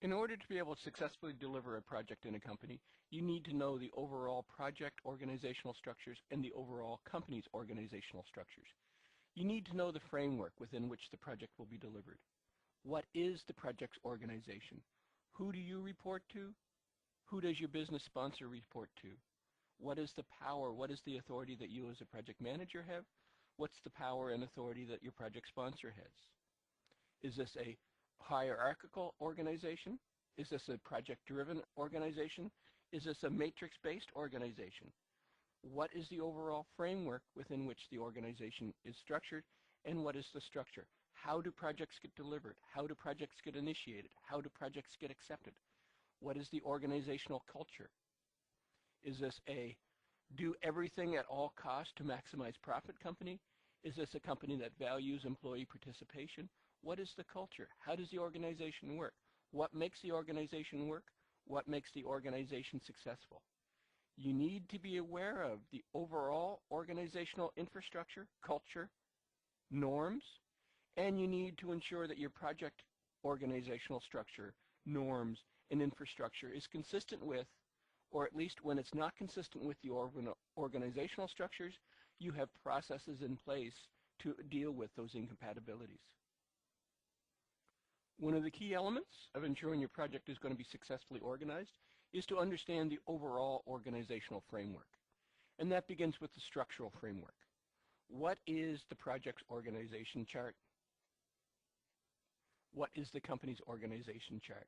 In order to be able to successfully deliver a project in a company, you need to know the overall project organizational structures and the overall company's organizational structures. You need to know the framework within which the project will be delivered. What is the project's organization? Who do you report to? Who does your business sponsor report to? What is the power, what is the authority that you as a project manager have? What's the power and authority that your project sponsor has? Is this a hierarchical organization? Is this a project-driven organization? Is this a matrix-based organization? What is the overall framework within which the organization is structured, and what is the structure? How do projects get delivered? How do projects get initiated? How do projects get accepted? What is the organizational culture? Is this a do everything at all costs to maximize profit company? Is this a company that values employee participation? What is the culture? How does the organization work? What makes the organization work? What makes the organization successful? You need to be aware of the overall organizational infrastructure, culture, norms, and you need to ensure that your project organizational structure, norms, and infrastructure is consistent with, or at least when it's not consistent with the organizational structures, you have processes in place to deal with those incompatibilities. One of the key elements of ensuring your project is going to be successfully organized is to understand the overall organizational framework. And that begins with the structural framework. What is the project's organization chart? What is the company's organization chart?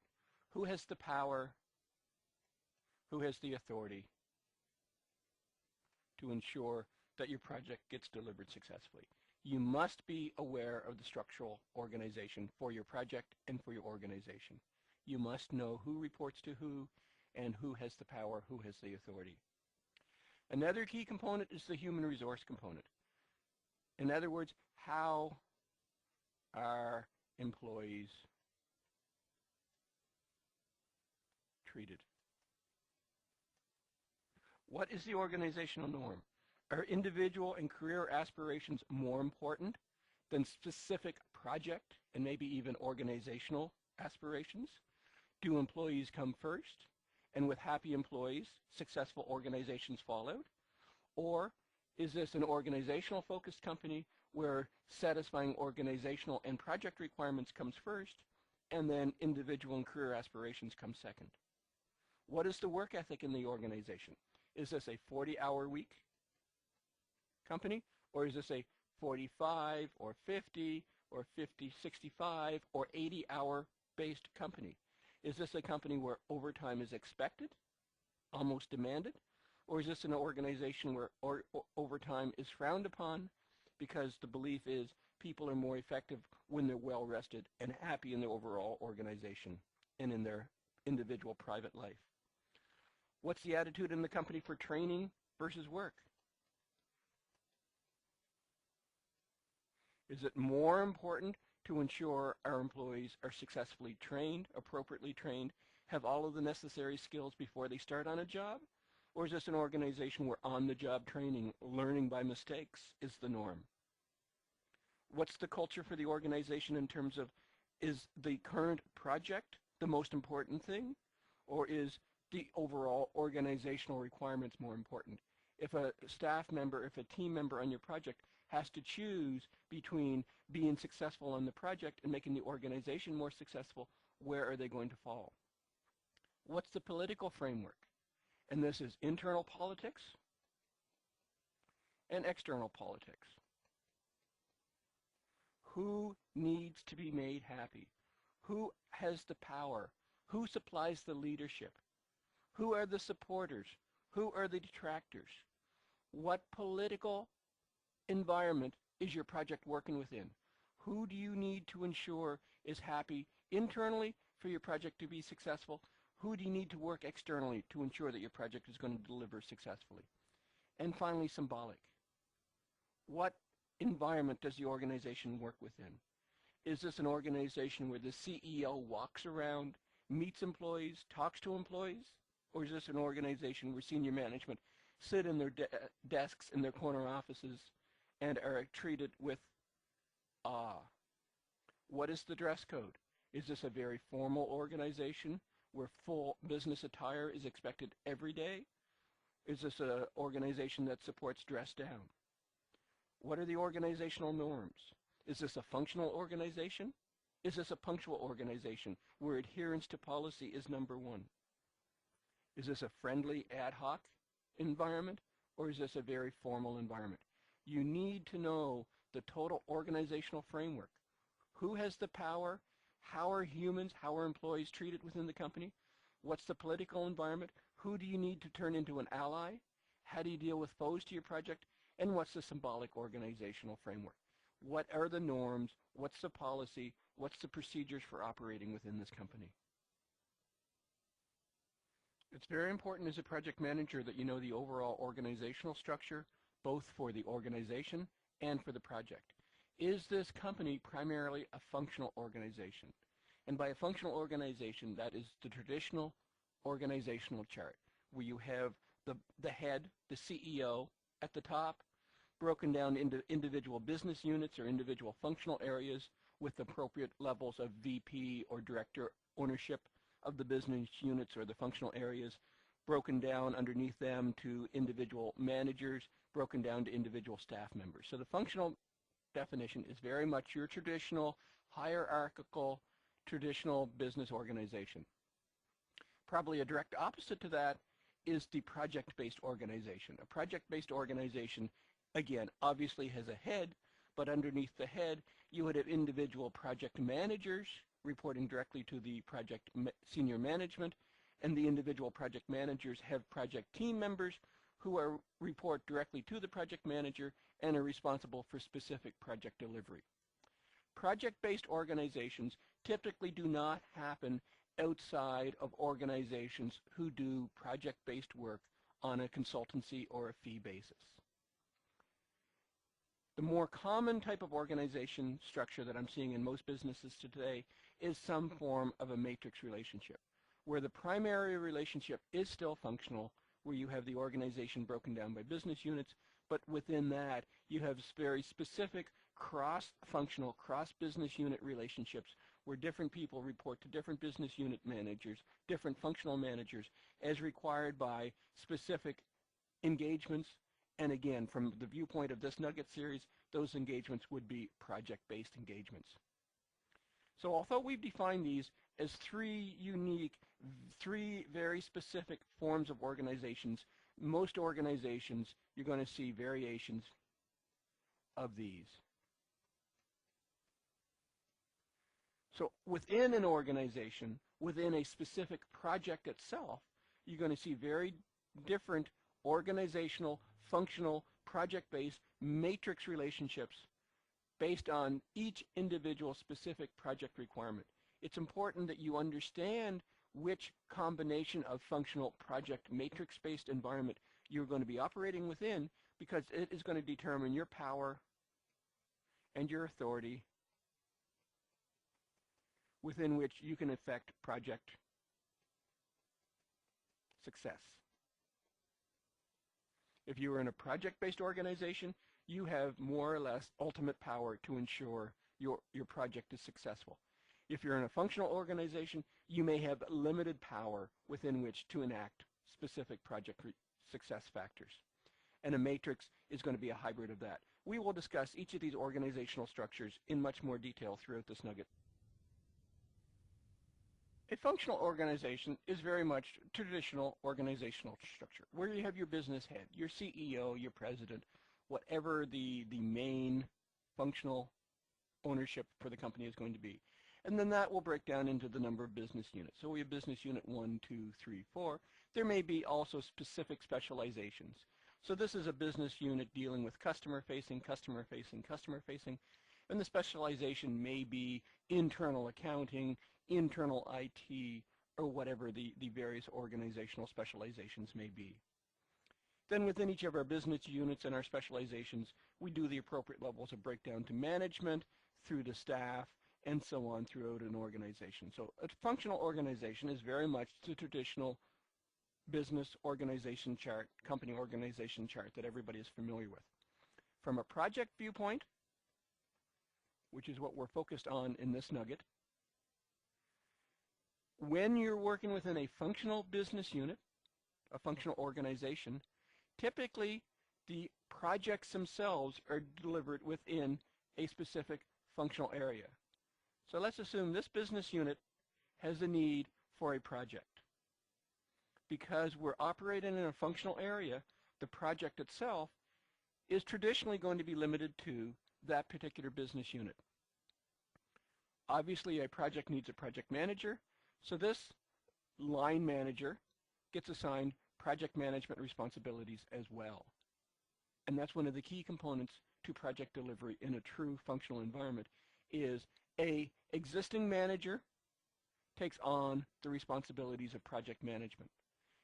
Who has the power? Who has the authority to ensure that your project gets delivered successfully? You must be aware of the structural organization for your project and for your organization. You must know who reports to who and who has the power, who has the authority. Another key component is the human resource component. In other words, how are employees treated? What is the organizational norm? Are individual and career aspirations more important than specific project and maybe even organizational aspirations? Do employees come first? And with happy employees, successful organizations follow? Or is this an organizational focused company where satisfying organizational and project requirements comes first and then individual and career aspirations come second? What is the work ethic in the organization? Is this a 40-hour week company, or is this a 45 or 50 or 50, 65 or 80-hour based company? Is this a company where overtime is expected, almost demanded, or is this an organization where overtime is frowned upon because the belief is people are more effective when they're well rested and happy in their overall organization and in their individual private life? What's the attitude in the company for training versus work? Is it more important to ensure our employees are successfully trained, appropriately trained, have all of the necessary skills before they start on a job? Or is this an organization where on-the-job training, learning by mistakes, is the norm? What's the culture for the organization in terms of, is the current project the most important thing, or is the overall organizational requirements more important? If a staff member, if a team member on your project has to choose between being successful on the project and making the organization more successful, where are they going to fall? What's the political framework? And this is internal politics and external politics. Who needs to be made happy? Who has the power? Who supplies the leadership? Who are the supporters? Who are the detractors? What political environment is your project working within? Who do you need to ensure is happy internally for your project to be successful? Who do you need to work externally to ensure that your project is going to deliver successfully? And finally, symbolic. What environment does the organization work within? Is this an organization where the CEO walks around, meets employees, talks to employees? Or is this an organization where senior management sit in their desks in their corner offices and are treated with awe? What is the dress code? Is this a very formal organization where full business attire is expected every day? Is this an organization that supports dress down? What are the organizational norms? Is this a functional organization? Is this a punctual organization where adherence to policy is number one? Is this a friendly ad hoc environment, or is this a very formal environment? You need to know the total organizational framework. Who has the power? How are humans, how are employees treated within the company? What's the political environment? Who do you need to turn into an ally? How do you deal with foes to your project? And what's the symbolic organizational framework? What are the norms? What's the policy? What's the procedures for operating within this company? It's very important as a project manager that you know the overall organizational structure, both for the organization and for the project. Is this company primarily a functional organization? And by a functional organization, that is the traditional organizational chart, where you have the head, the CEO, at the top, broken down into individual business units or individual functional areas with appropriate levels of VP or director ownership of the business units or the functional areas, broken down underneath them to individual managers, broken down to individual staff members. So the functional definition is very much your traditional, hierarchical, traditional business organization. Probably a direct opposite to that is the project-based organization. A project-based organization, again, obviously has a head, but underneath the head, you would have individual project managers reporting directly to the project senior management, and the individual project managers have project team members who report directly to the project manager and are responsible for specific project delivery. Project-based organizations typically do not happen outside of organizations who do project-based work on a consultancy or a fee basis. The more common type of organization structure that I'm seeing in most businesses today is some form of a matrix relationship, where the primary relationship is still functional, where you have the organization broken down by business units, but within that you have very specific cross-functional, cross-business unit relationships where different people report to different business unit managers, different functional managers, as required by specific engagements. And again, from the viewpoint of this Nugget series, those engagements would be project-based engagements. So although we've defined these as three unique, three very specific forms of organizations, most organizations, you're going to see variations of these. So within an organization, within a specific project itself, you're going to see very different organizational, functional, project-based matrix relationships based on each individual specific project requirement. It's important that you understand which combination of functional project matrix-based environment you're going to be operating within, because it is going to determine your power and your authority within which you can affect project success. If you are in a project-based organization, you have more or less ultimate power to ensure your project is successful. If you're in a functional organization, you may have limited power within which to enact specific project success factors. And a matrix is going to be a hybrid of that. We will discuss each of these organizational structures in much more detail throughout this nugget. A functional organization is very much traditional organizational structure, where you have your business head, your CEO, your president, whatever the main functional ownership for the company is going to be. And then that will break down into the number of business units. So we have business unit 1, 2, 3, 4. There may be also specific specializations. So this is a business unit dealing with customer-facing, customer-facing, customer-facing. And the specialization may be internal accounting, internal IT, or whatever the various organizational specializations may be. Then within each of our business units and our specializations, we do the appropriate levels of breakdown to management, through to staff, and so on throughout an organization. So a functional organization is very much the traditional business organization chart, company organization chart that everybody is familiar with. From a project viewpoint, which is what we're focused on in this nugget, When you're working within a functional business unit, a functional organization, typically the projects themselves are delivered within a specific functional area. So let's assume this business unit has a need for a project. Because we're operating in a functional area, the project itself is traditionally going to be limited to that particular business unit. Obviously, a project needs a project manager, so this line manager gets assigned project management responsibilities as well. And that's one of the key components to project delivery in a true functional environment is a existing manager takes on the responsibilities of project management.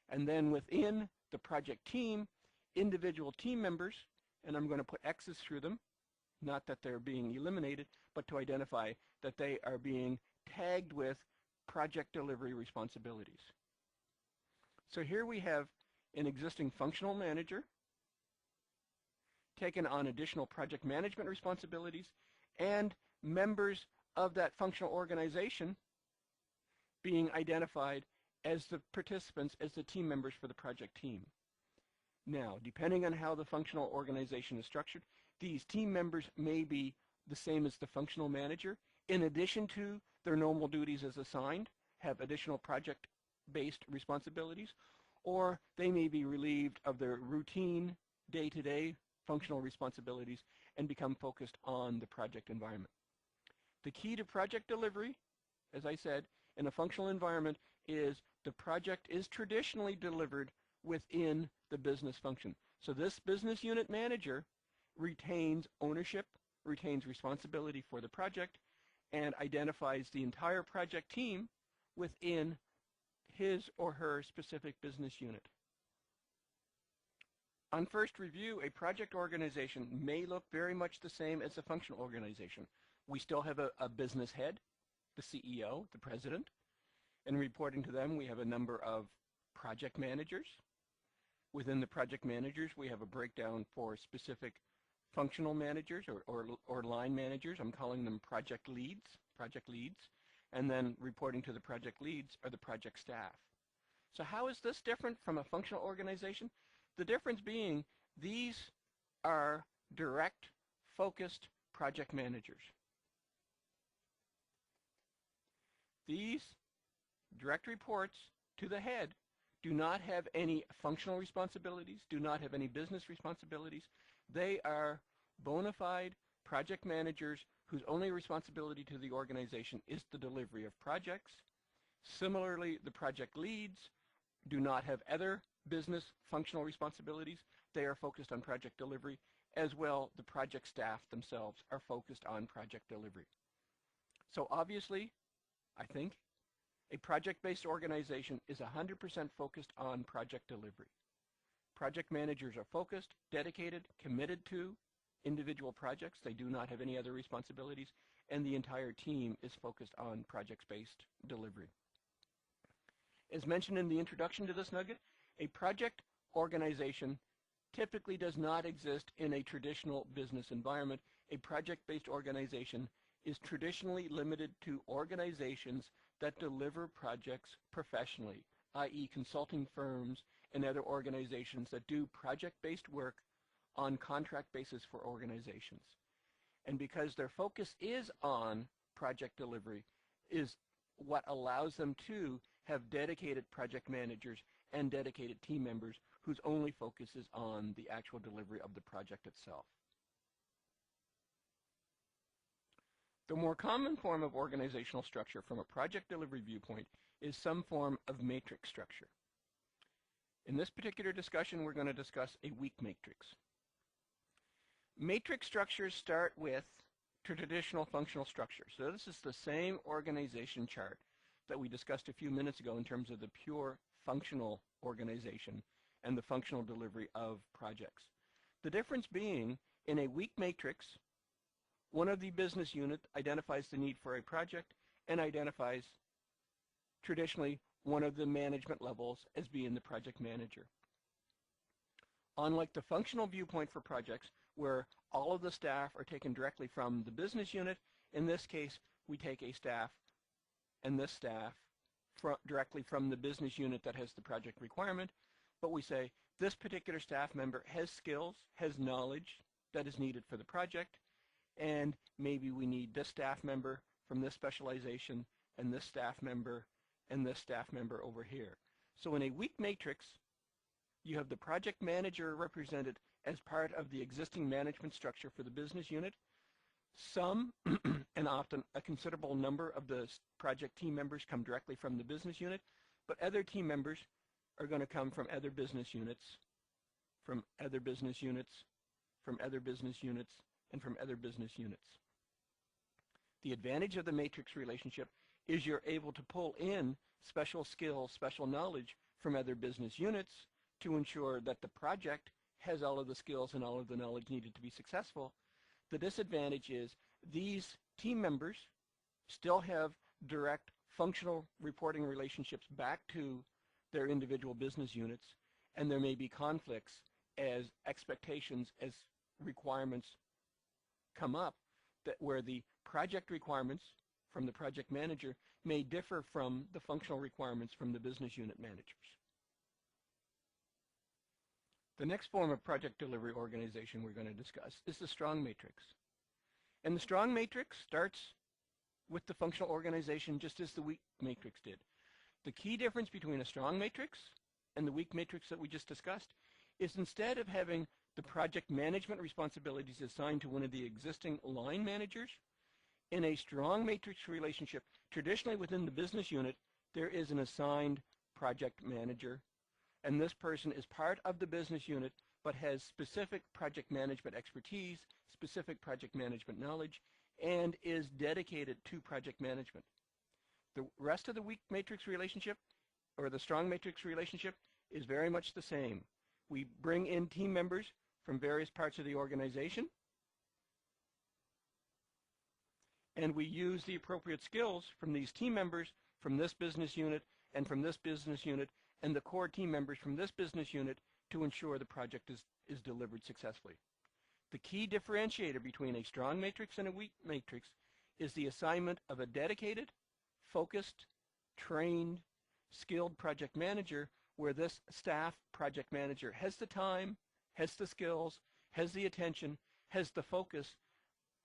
And then within the project team, individual team members, and I'm going to put X's through them, not that they're being eliminated, but to identify that they are being tagged with project delivery responsibilities. So here we have an existing functional manager taking on additional project management responsibilities, and members of that functional organization being identified as the participants, as the team members for the project team. Now, depending on how the functional organization is structured, these team members may be the same as the functional manager, in addition to their normal duties as assigned, have additional project-based responsibilities, or they may be relieved of their routine, day-to-day functional responsibilities and become focused on the project environment. The key to project delivery, as I said, in a functional environment is the project is traditionally delivered within the business function. So this business unit manager retains ownership, retains responsibility for the project, and identifies the entire project team within his or her specific business unit. On first review, a project organization may look very much the same as a functional organization. We still have a business head, the CEO, the president, and reporting to them we have a number of project managers. Within the project managers, we have a breakdown for specific functional managers or line managers. I'm calling them project leads. And then reporting to the project leads are the project staff. So how is this different from a functional organization? The difference being these are direct, focused project managers. These direct reports to the head do not have any functional responsibilities, do not have any business responsibilities. They are bona fide project managers whose only responsibility to the organization is the delivery of projects. Similarly, the project leads do not have other business functional responsibilities. They are focused on project delivery. As well, the project staff themselves are focused on project delivery. So obviously, I think, a project-based organization is 100% focused on project delivery. Project managers are focused, dedicated, committed to individual projects. They do not have any other responsibilities, and the entire team is focused on project-based delivery. As mentioned in the introduction to this nugget, a project organization typically does not exist in a traditional business environment. A project-based organization is traditionally limited to organizations that deliver projects professionally, i.e. consulting firms and other organizations that do project-based work on contract basis for organizations. And because their focus is on project delivery is what allows them to have dedicated project managers and dedicated team members whose only focus is on the actual delivery of the project itself. The more common form of organizational structure from a project delivery viewpoint is some form of matrix structure. In this particular discussion, we're going to discuss a weak matrix. Matrix structures start with traditional functional structures. So this is the same organization chart that we discussed a few minutes ago in terms of the pure functional organization and the functional delivery of projects. The difference being, in a weak matrix, one of the business units identifies the need for a project and identifies traditionally one of the management levels as being the project manager. Unlike the functional viewpoint for projects where all of the staff are taken directly from the business unit, in this case we take a staff and this staff directly from the business unit that has the project requirement, but we say this particular staff member has skills, has knowledge that is needed for the project, and maybe we need this staff member from this specialization and this staff member and this staff member over here. So in a weak matrix, you have the project manager represented as part of the existing management structure for the business unit. Some, and often a considerable number of the project team members come directly from the business unit, but other team members are going to come from other business units, from other business units, from other business units, and from other business units. The advantage of the matrix relationship is you're able to pull in special skills, special knowledge from other business units to ensure that the project has all of the skills and all of the knowledge needed to be successful. The disadvantage is these team members still have direct functional reporting relationships back to their individual business units, and there may be conflicts as expectations, as requirements come up, that where the project requirements from the project manager may differ from the functional requirements from the business unit managers. The next form of project delivery organization we're going to discuss is the strong matrix. And the strong matrix starts with the functional organization just as the weak matrix did. The key difference between a strong matrix and the weak matrix that we just discussed is instead of having the project management responsibilities assigned to one of the existing line managers, in a strong matrix relationship, traditionally within the business unit, there is an assigned project manager, and this person is part of the business unit but has specific project management expertise, specific project management knowledge, and is dedicated to project management. The rest of the weak matrix relationship, or the strong matrix relationship, is very much the same. We bring in team members from various parts of the organization, and we use the appropriate skills from these team members from this business unit and from this business unit and the core team members from this business unit to ensure the project is delivered successfully. The key differentiator between a strong matrix and a weak matrix is the assignment of a dedicated, focused, trained, skilled project manager, where this staff project manager has the time, has the skills, has the attention, has the focus,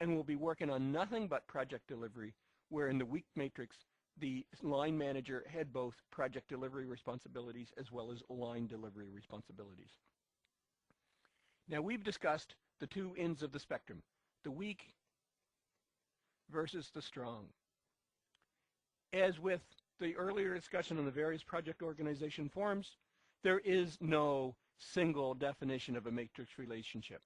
and will be working on nothing but project delivery, where in the weak matrix, the line manager had both project delivery responsibilities as well as line delivery responsibilities. Now we've discussed the two ends of the spectrum, the weak versus the strong. As with the earlier discussion on the various project organization forms, there is no single definition of a matrix relationship.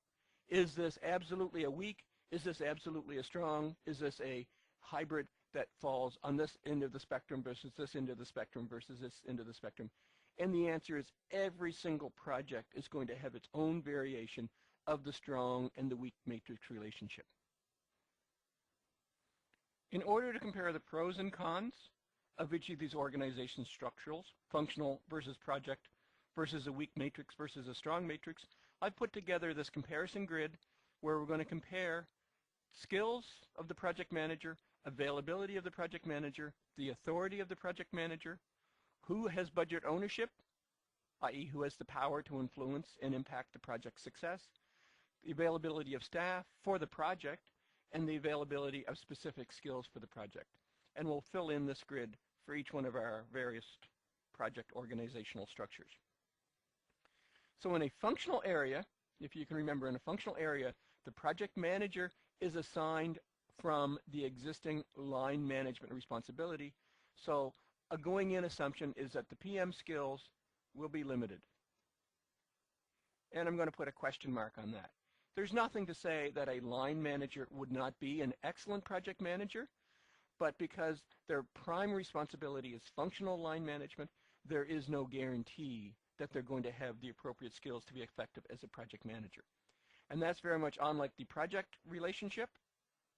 Is this absolutely a weak? Is this absolutely a strong? Is this a hybrid that falls on this end of the spectrum versus this end of the spectrum versus this end of the spectrum? And the answer is every single project is going to have its own variation of the strong and the weak matrix relationship. In order to compare the pros and cons of each of these organization structurals, functional versus project versus a weak matrix versus a strong matrix, I've put together this comparison grid where we're going to compare skills of the project manager, availability of the project manager, the authority of the project manager, who has budget ownership, i.e. who has the power to influence and impact the project's success, the availability of staff for the project, and the availability of specific skills for the project. And we'll fill in this grid for each one of our various project organizational structures. So in a functional area, if you can remember, in a functional area, the project manager is assigned from the existing line management responsibility. So a going-in assumption is that the PM skills will be limited. And I'm going to put a question mark on that. There's nothing to say that a line manager would not be an excellent project manager, but because their prime responsibility is functional line management, there is no guarantee that they're going to have the appropriate skills to be effective as a project manager. And that's very much unlike the project relationship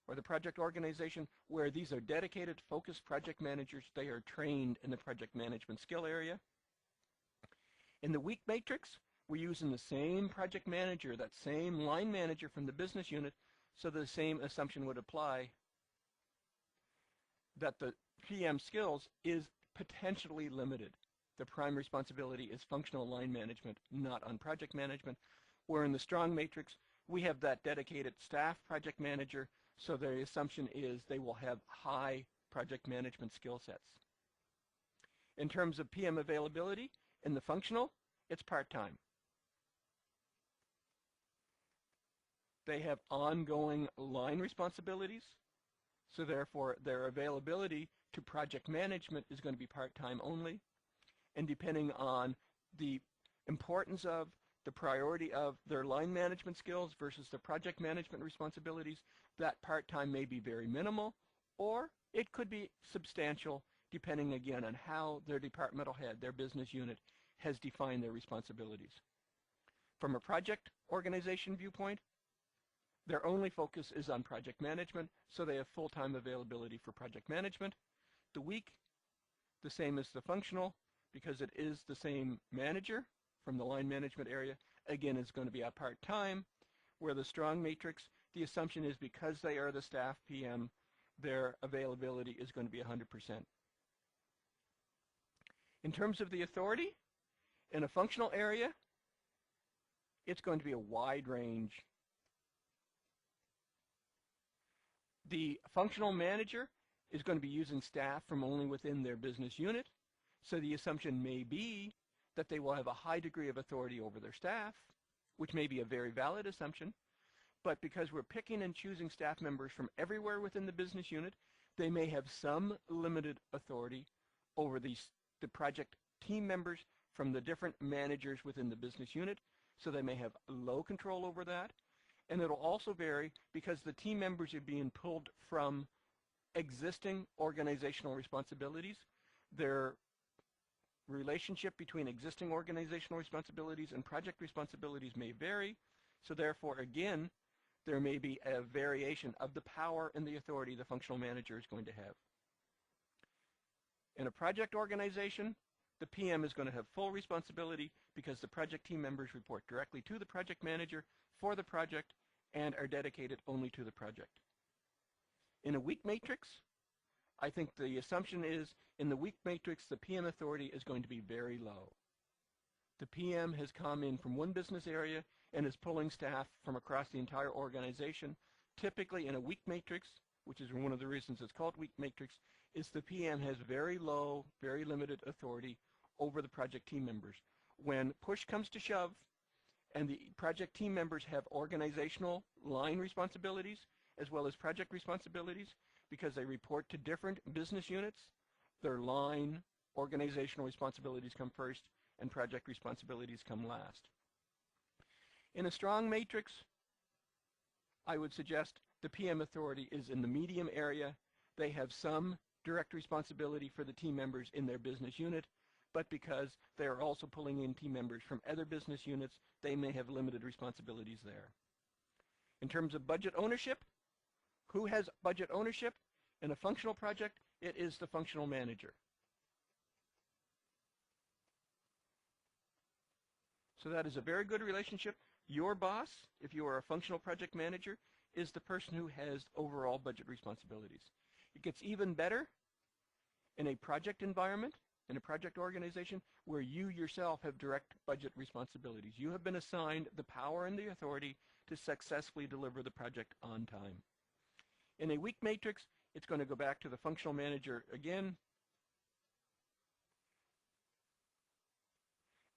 or the project organization, where these are dedicated, focused project managers. They are trained in the project management skill area. In the weak matrix, we're using the same project manager, that same line manager from the business unit, so the same assumption would apply that the PM skills is potentially limited. The prime responsibility is functional line management, not on project management, where in the strong matrix, we have that dedicated staff project manager, so the assumption is they will have high project management skill sets. In terms of PM availability, in the functional, it's part-time. They have ongoing line responsibilities, so therefore their availability to project management is going to be part-time only. And depending on the importance of, the priority of their line management skills versus the project management responsibilities, that part-time may be very minimal, or it could be substantial, depending again on how their departmental head, their business unit, has defined their responsibilities. From a project organization viewpoint, their only focus is on project management, so they have full-time availability for project management. The weak, the same as the functional, because it is the same manager from the line management area, again, is going to be a part-time, where the strong matrix, the assumption is because they are the staff PM, their availability is going to be 100%. In terms of the authority, in a functional area, it's going to be a wide range. The functional manager is going to be using staff from only within their business unit, so the assumption may be that they will have a high degree of authority over their staff, which may be a very valid assumption, but because we're picking and choosing staff members from everywhere within the business unit, they may have some limited authority over the project team members from the different managers within the business unit, so they may have low control over that. And it'll also vary because the team members are being pulled from existing organizational responsibilities. Their relationship between existing organizational responsibilities and project responsibilities may vary, so therefore, again, there may be a variation of the power and the authority the functional manager is going to have. In a project organization, the PM is going to have full responsibility because the project team members report directly to the project manager for the project and are dedicated only to the project. In a weak matrix, I think the assumption is in the weak matrix, the PM authority is going to be very low. The PM has come in from one business area and is pulling staff from across the entire organization. Typically in a weak matrix, which is one of the reasons it's called weak matrix, is the PM has very low, very limited authority over the project team members. When push comes to shove and the project team members have organizational line responsibilities as well as project responsibilities, because they report to different business units, their line organizational responsibilities come first and project responsibilities come last. In a strong matrix, I would suggest the PM authority is in the medium area. They have some direct responsibility for the team members in their business unit, but because they are also pulling in team members from other business units, they may have limited responsibilities there. In terms of budget ownership, who has budget ownership? In a functional project, it is the functional manager. So that is a very good relationship. Your boss, if you are a functional project manager, is the person who has overall budget responsibilities. It gets even better in a project environment, in a project organization, where you yourself have direct budget responsibilities. You have been assigned the power and the authority to successfully deliver the project on time. In a weak matrix, it's going to go back to the functional manager again.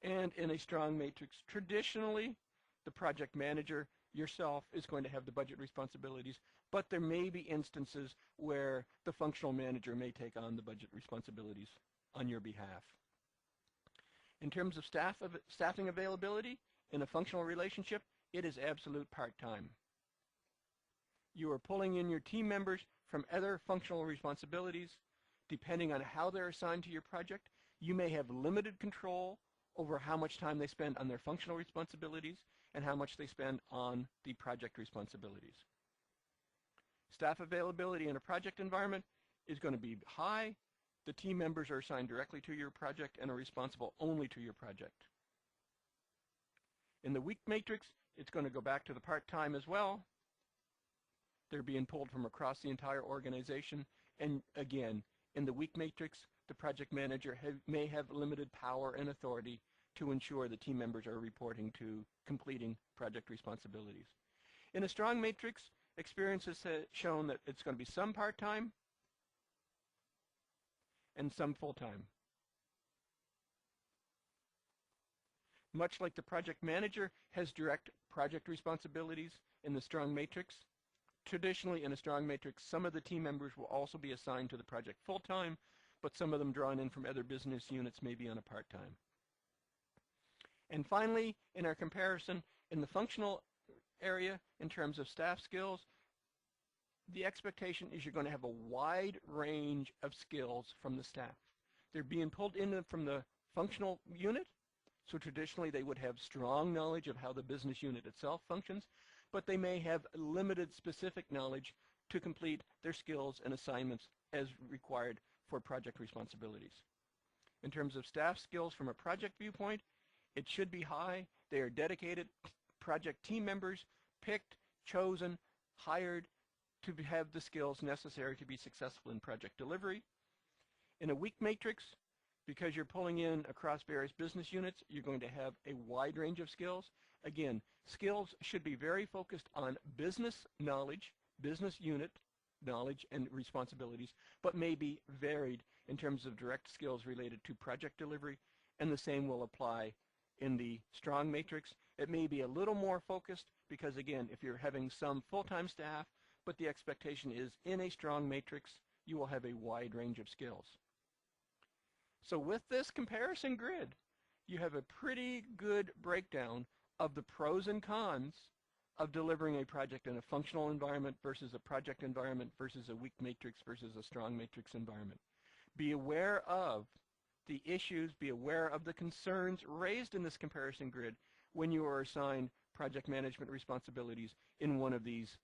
And in a strong matrix, traditionally, the project manager yourself is going to have the budget responsibilities, but there may be instances where the functional manager may take on the budget responsibilities on your behalf. In terms of staffing availability, in a functional relationship, it is absolute part-time. You are pulling in your team members from other functional responsibilities. Depending on how they're assigned to your project, you may have limited control over how much time they spend on their functional responsibilities and how much they spend on the project responsibilities. Staff availability in a project environment is going to be high. The team members are assigned directly to your project and are responsible only to your project. In the weak matrix, it's going to go back to the part-time as well. They're being pulled from across the entire organization. And again, in the weak matrix, the project manager may have limited power and authority to ensure the team members are reporting to completing project responsibilities. In a strong matrix, experience has shown that it's going to be some part-time and some full-time. Much like the project manager has direct project responsibilities in the strong matrix, traditionally in a strong matrix, some of the team members will also be assigned to the project full-time, but some of them drawn in from other business units may be on a part-time. And finally, in our comparison, in the functional area, in terms of staff skills, the expectation is you're going to have a wide range of skills from the staff. They're being pulled in from the functional unit, so traditionally they would have strong knowledge of how the business unit itself functions, but they may have limited specific knowledge to complete their skills and assignments as required for project responsibilities. In terms of staff skills from a project viewpoint, it should be high. They are dedicated project team members, picked, chosen, hired to have the skills necessary to be successful in project delivery. In a weak matrix, because you're pulling in across various business units, you're going to have a wide range of skills. Again, skills should be very focused on business knowledge, business unit knowledge and responsibilities, but may be varied in terms of direct skills related to project delivery, and the same will apply in the strong matrix. It may be a little more focused because, again, if you're having some full-time staff, but the expectation is in a strong matrix, you will have a wide range of skills. So with this comparison grid, you have a pretty good breakdown of the pros and cons of delivering a project in a functional environment versus a project environment versus a weak matrix versus a strong matrix environment. Be aware of the issues, be aware of the concerns raised in this comparison grid when you are assigned project management responsibilities in one of these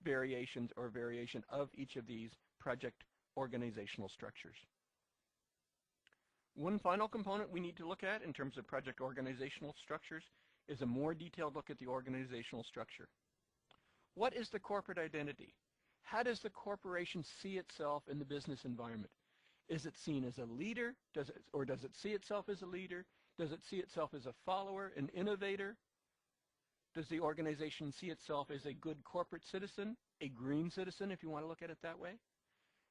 variations or variation of each of these project organizational structures. One final component we need to look at in terms of project organizational structures is a more detailed look at the organizational structure. What is the corporate identity? How does the corporation see itself in the business environment? Is it seen as a leader? Does it see itself as a leader? Does it see itself as a follower, an innovator? Does the organization see itself as a good corporate citizen, a green citizen if you want to look at it that way?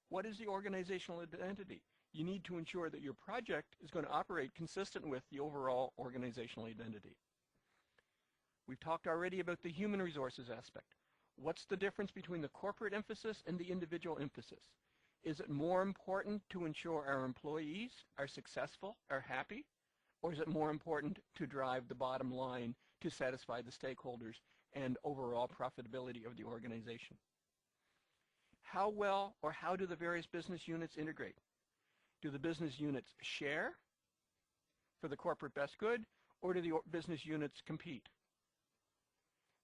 What is the organizational identity? You need to ensure that your project is going to operate consistent with the overall organizational identity. We've talked already about the human resources aspect. What's the difference between the corporate emphasis and the individual emphasis? Is it more important to ensure our employees are successful, are happy? Or is it more important to drive the bottom line to satisfy the stakeholders and overall profitability of the organization? How well or how do the various business units integrate? Do the business units share for the corporate best good, or do the business units compete?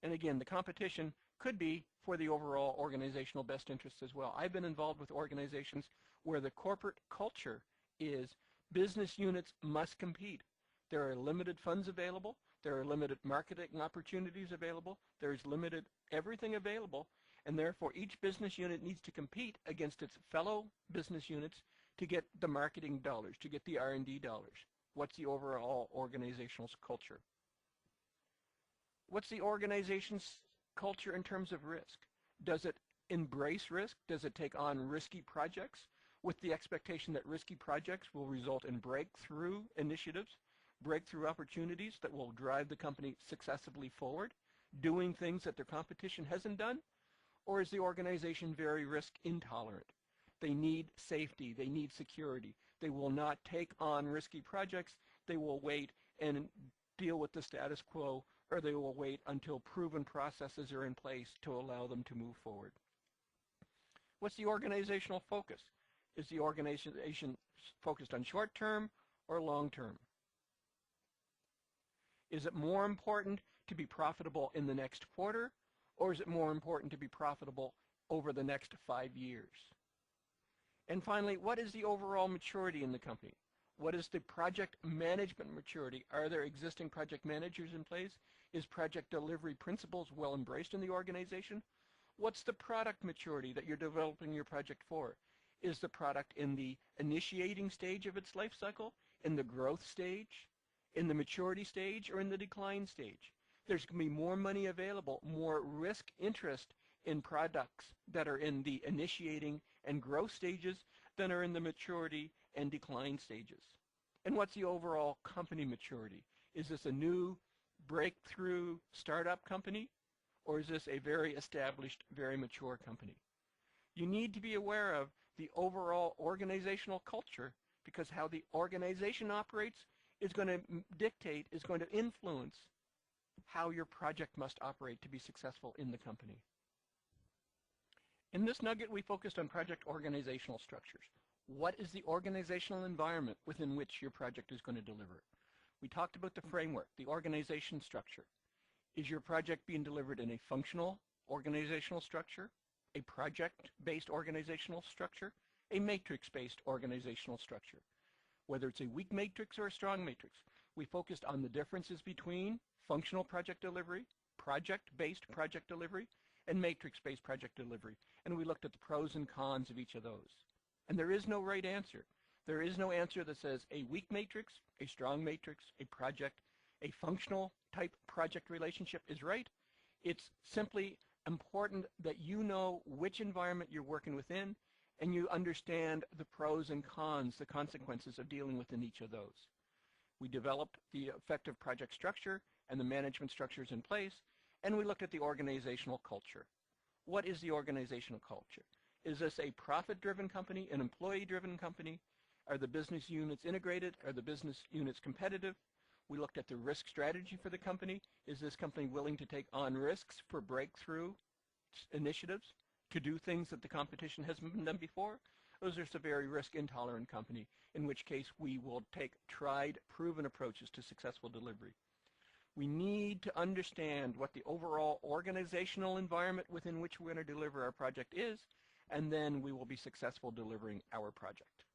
And again, the competition could be for the overall organizational best interest as well. I've been involved with organizations where the corporate culture is business units must compete. There are limited funds available. There are limited marketing opportunities available. There is limited everything available, and therefore each business unit needs to compete against its fellow business units to get the marketing dollars, to get the R&D dollars. What's the overall organizational culture? What's the organization's culture in terms of risk? Does it embrace risk? Does it take on risky projects with the expectation that risky projects will result in breakthrough initiatives, breakthrough opportunities that will drive the company successfully forward, doing things that their competition hasn't done? Or is the organization very risk intolerant? They need safety, they need security. They will not take on risky projects. They will wait and deal with the status quo, or they will wait until proven processes are in place to allow them to move forward. What's the organizational focus? Is the organization focused on short-term or long-term? Is it more important to be profitable in the next quarter, or is it more important to be profitable over the next 5 years? And finally, what is the overall maturity in the company? What is the project management maturity? Are there existing project managers in place? Is project delivery principles well embraced in the organization? What's the product maturity that you're developing your project for? Is the product in the initiating stage of its life cycle, in the growth stage, in the maturity stage, or in the decline stage? There's going to be more money available, more risk interest in products that are in the initiating and growth stages than are in the maturity and decline stages. And what's the overall company maturity? Is this a new breakthrough startup company, or is this a very established, very mature company? You need to be aware of the overall organizational culture, because how the organization operates is going to dictate, is going to influence how your project must operate to be successful in the company. In this nugget, we focused on project organizational structures. What is the organizational environment within which your project is going to deliver? We talked about the framework, the organization structure. Is your project being delivered in a functional organizational structure, a project-based organizational structure, a matrix-based organizational structure? Whether it's a weak matrix or a strong matrix, we focused on the differences between functional project delivery, project-based project delivery, and matrix-based project delivery. And we looked at the pros and cons of each of those. And there is no right answer. There is no answer that says a weak matrix, a strong matrix, a project, a functional type project relationship is right. It's simply important that you know which environment you're working within, and you understand the pros and cons, the consequences of dealing within each of those. We developed the effective project structure and the management structures in place, and we looked at the organizational culture. What is the organizational culture? Is this a profit-driven company, an employee-driven company? Are the business units integrated? Are the business units competitive? We looked at the risk strategy for the company. Is this company willing to take on risks for breakthrough initiatives, to do things that the competition hasn't been done before? Or is this a very risk-intolerant company, in which case we will take tried, proven approaches to successful delivery? We need to understand what the overall organizational environment within which we're going to deliver our project is, and then we will be successful delivering our project.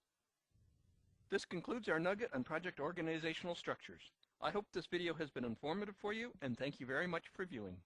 This concludes our nugget on project organizational structures. I hope this video has been informative for you, and thank you very much for viewing.